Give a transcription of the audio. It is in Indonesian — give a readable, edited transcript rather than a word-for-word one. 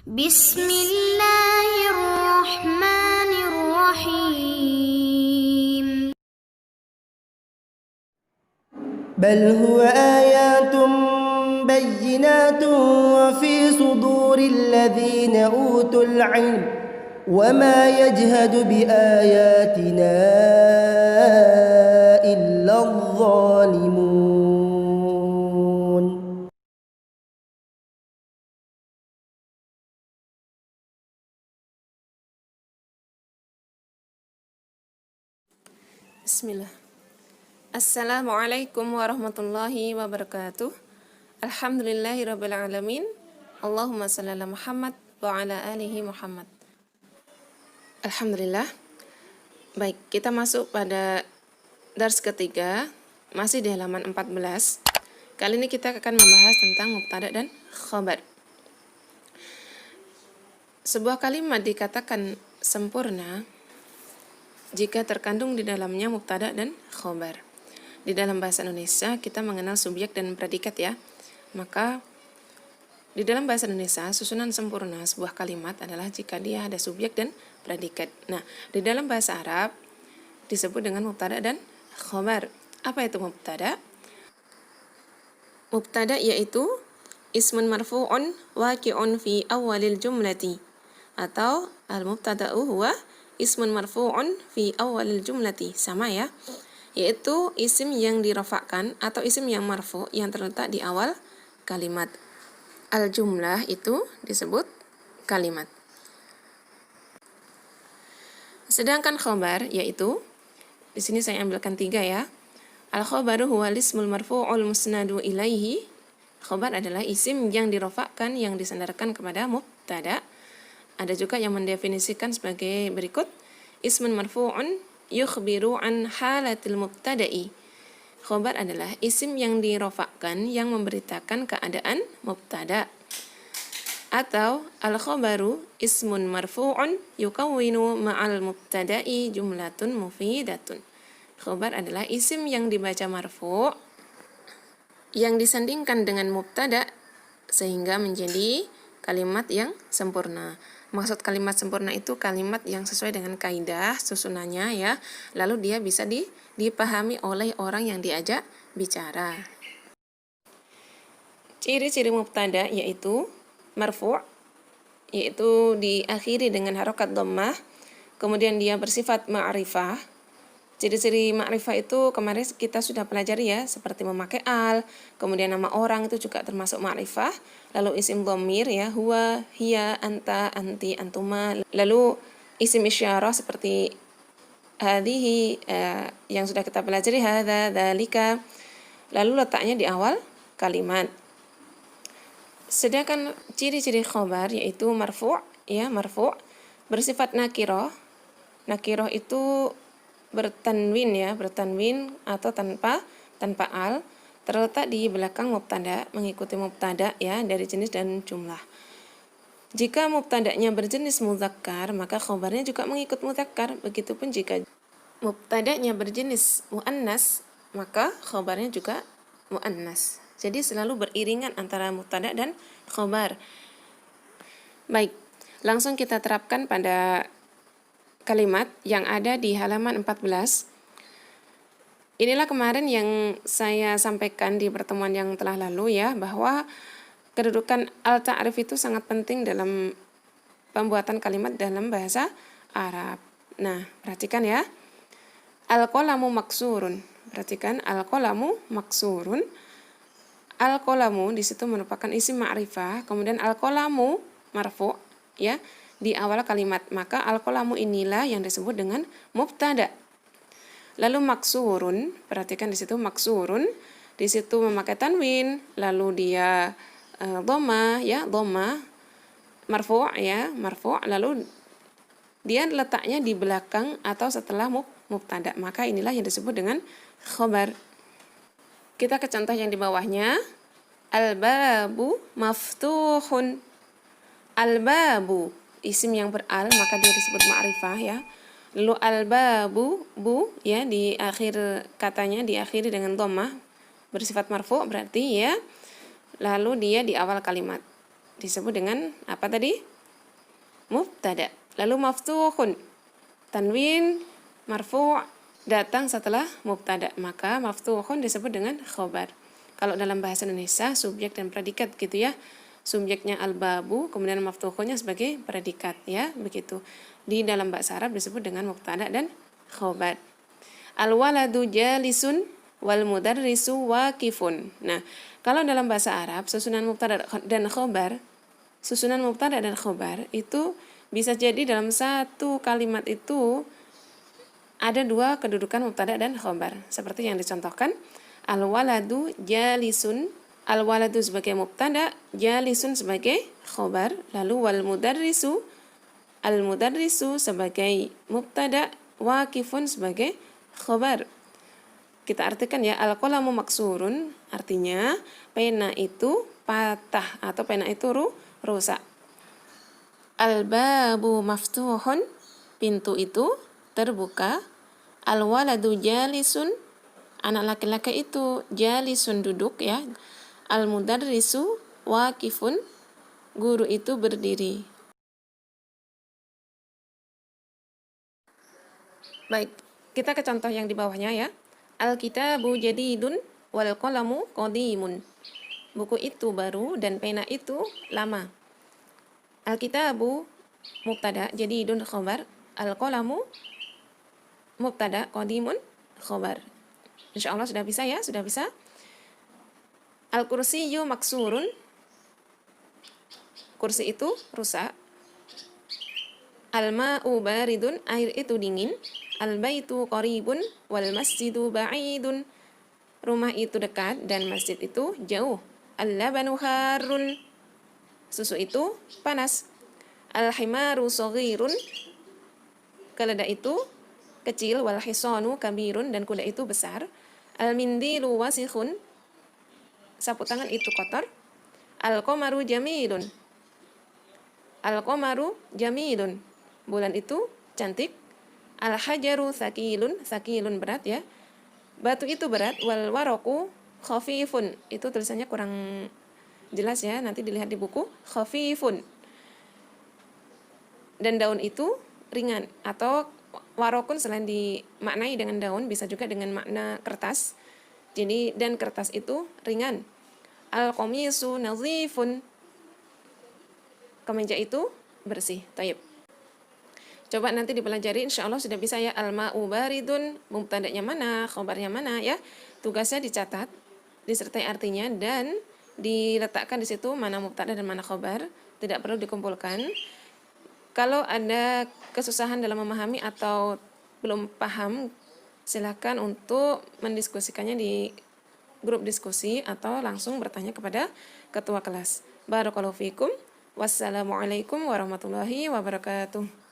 بسم الله الرحمن الرحيم بل هو آيات بينات وفي صدور الذين أوتوا العلم وما يجهد بآياتنا إلا الظالمون. Bismillah. Assalamualaikum warahmatullahi wabarakatuh. Alhamdulillahirabbil alamin. Allahumma shalli ala Muhammad wa ala alihi Muhammad. Alhamdulillah. Baik, kita masuk pada dars ketiga, masih di halaman 14. Kali ini kita akan membahas tentang mubtada dan khabar. Sebuah kalimat dikatakan sempurna jika terkandung di dalamnya mubtada dan khobar. Di dalam bahasa Indonesia kita mengenal subjek dan predikat ya. Maka di dalam bahasa Indonesia susunan sempurna sebuah kalimat adalah jika dia ada subjek dan predikat. Nah, di dalam bahasa Arab disebut dengan mubtada dan khobar. Apa itu mubtada? Mubtada yaitu ismun marfu'un waqi'un fi awalil jumlati, atau al-mubtada'u huwa ismun marfu'un fi awalil jumlati, sama ya, yaitu isim yang dirafa'kan atau isim yang marfu' yang terletak di awal kalimat. Al-jumlah itu disebut kalimat. Sedangkan khobar yaitu, di sini saya ambilkan 3 ya. Al-khobaru huwa ismul marfu'ul musnadu ilaihi. Khobar adalah isim yang dirafa'kan yang disandarkan kepada mubtada. Ada juga yang mendefinisikan sebagai berikut. Ismun marfu'un yukhbiru an halatil mubtada'i. Khobar adalah isim yang dirofakkan yang memberitakan keadaan mubtada. Atau al-khobaru ismun marfu'un yukawwinu ma'al mubtada'i jumlatun mufidatun. Khobar adalah isim yang dibaca marfu' yang disandingkan dengan mubtada sehingga menjadi kalimat yang sempurna. Maksud kalimat sempurna itu kalimat yang sesuai dengan kaidah susunannya ya. Lalu dia bisa dipahami oleh orang yang diajak bicara. Ciri-ciri mubtada yaitu marfu', yaitu diakhiri dengan harokat dhammah. Kemudian dia bersifat ma'rifah. Ciri-ciri ma'rifah itu kemarin kita sudah pelajari ya, seperti memakai al, kemudian nama orang itu juga termasuk ma'rifah, lalu isim dhamir ya, huwa, hiya, anta, anti, antuma, lalu isim isyarah seperti hadhihi yang sudah kita pelajari, hadza, dzalika, lalu letaknya di awal kalimat. Sedangkan ciri-ciri khobar yaitu marfu' ya, marfu' bersifat nakirah. Nakirah itu bertanwin ya, bertanwin atau tanpa al, terletak di belakang mubtada, mengikuti mubtada ya dari jenis dan jumlah. Jika mubtadanya berjenis mudzakkar, maka khobarnya juga mengikut mudzakkar. Begitupun jika mubtadanya berjenis muannas, maka khobarnya juga muannas. Jadi selalu beriringan antara mubtada dan khobar. Baik, langsung kita terapkan pada kalimat yang ada di halaman 14. Inilah kemarin yang saya sampaikan di pertemuan yang telah lalu ya, bahwa kedudukan al-ta'rif itu sangat penting dalam pembuatan kalimat dalam bahasa Arab. Nah, perhatikan ya. Al-qalamu maksurun. Perhatikan al-qalamu maksurun. Al-qalamu di situ merupakan isim ma'rifah, kemudian al-qalamu marfu' ya di awal kalimat, maka al-qalamu inilah yang disebut dengan mubtada. Lalu maksurun, perhatikan di situ maksurun, di situ memakai tanwin, lalu dia dhamma ya, dhamma marfu' ya, marfu', lalu dia letaknya di belakang atau setelah mubtada, maka inilah yang disebut dengan khobar. Kita ke contoh yang di bawahnya. Al-babu maftuhun. Al-babu isim yang beral, maka dia disebut ma'rifah ya. Lalu al-babu, bu ya, di akhir katanya diakhiri dengan dhammah, bersifat marfu' berarti ya. Lalu dia di awal kalimat disebut dengan apa tadi? mubtada. Lalu maftuhun, tanwin marfu' datang setelah mubtada, maka maftuhun disebut dengan khobar. Kalau dalam bahasa Indonesia subjek dan predikat gitu ya. Subjeknya al-babu, kemudian maftuhunnya sebagai predikat ya, begitu. Di dalam bahasa Arab disebut dengan mubtada dan khobar. Al-waladu jalisun wal mudarrisu waqifun. Nah, kalau dalam bahasa Arab susunan mubtada dan khobar, susunan mubtada dan khobar itu bisa jadi dalam satu kalimat itu ada dua kedudukan mubtada dan khobar. Seperti yang dicontohkan, al-waladu jalisun, al-waladu sebagai mubtada, jalisun sebagai khobar, lalu wal mudarrisu, al-mudarrisu sebagai mubtada, waqifun sebagai khobar. Kita artikan ya, al-qalamu maksurun, artinya pena itu patah atau pena itu rusak. Al-babu maftuhun, pintu itu terbuka. Al-waladu jalisun, anak laki-laki itu jalisun duduk ya. Al-mudarrisu waqifun, guru itu berdiri. Baik, kita ke contoh yang di bawahnya ya. Al-kitabu jadidun wal qalamu qadimun. Buku itu baru dan pena itu lama. Al-kitabu mubtada, jadidun khobar. Al-qalamu mubtada, qadimun khobar. Insya Allah sudah bisa ya, sudah bisa. Al-kursiyyu maksurun, kursi itu rusak. Al-ma'u baridun, air itu dingin. Al-baitu qaribun wal masjidu ba'idun, rumah itu dekat dan masjid itu jauh. Al-labanu harun, susu itu panas. Al-himaru saghirun, keledai itu kecil. Wal hisanu kabirun, dan kuda itu besar. Al-mindilu wasikhun, sapu tangan itu kotor. Al-qamaru jamilun, al-qamaru jamilun, bulan itu cantik. Al-hajaru thaqilun, thaqilun berat ya, batu itu berat. Wal waraku khafifun, itu tulisannya kurang jelas ya, nanti dilihat di buku. Khafifun, dan daun itu ringan. Atau warokun selain dimaknai dengan daun bisa juga dengan makna kertas. Jadi dan kertas itu ringan. Al-qamisu nazifun, kemeja itu bersih. Taib. Coba nanti dipelajari, insya Allah sudah bisa ya. Al-ma'u baridun, mubtadanya mana, khobarnya mana ya. Tugasnya dicatat, disertai artinya, dan diletakkan di situ mana mubtada dan mana khobar. Tidak perlu dikumpulkan. Kalau ada kesusahan dalam memahami atau belum paham, silakan untuk mendiskusikannya di grup diskusi atau langsung bertanya kepada ketua kelas. Barakallahu fikum. Wassalamualaikum warahmatullahi wabarakatuh.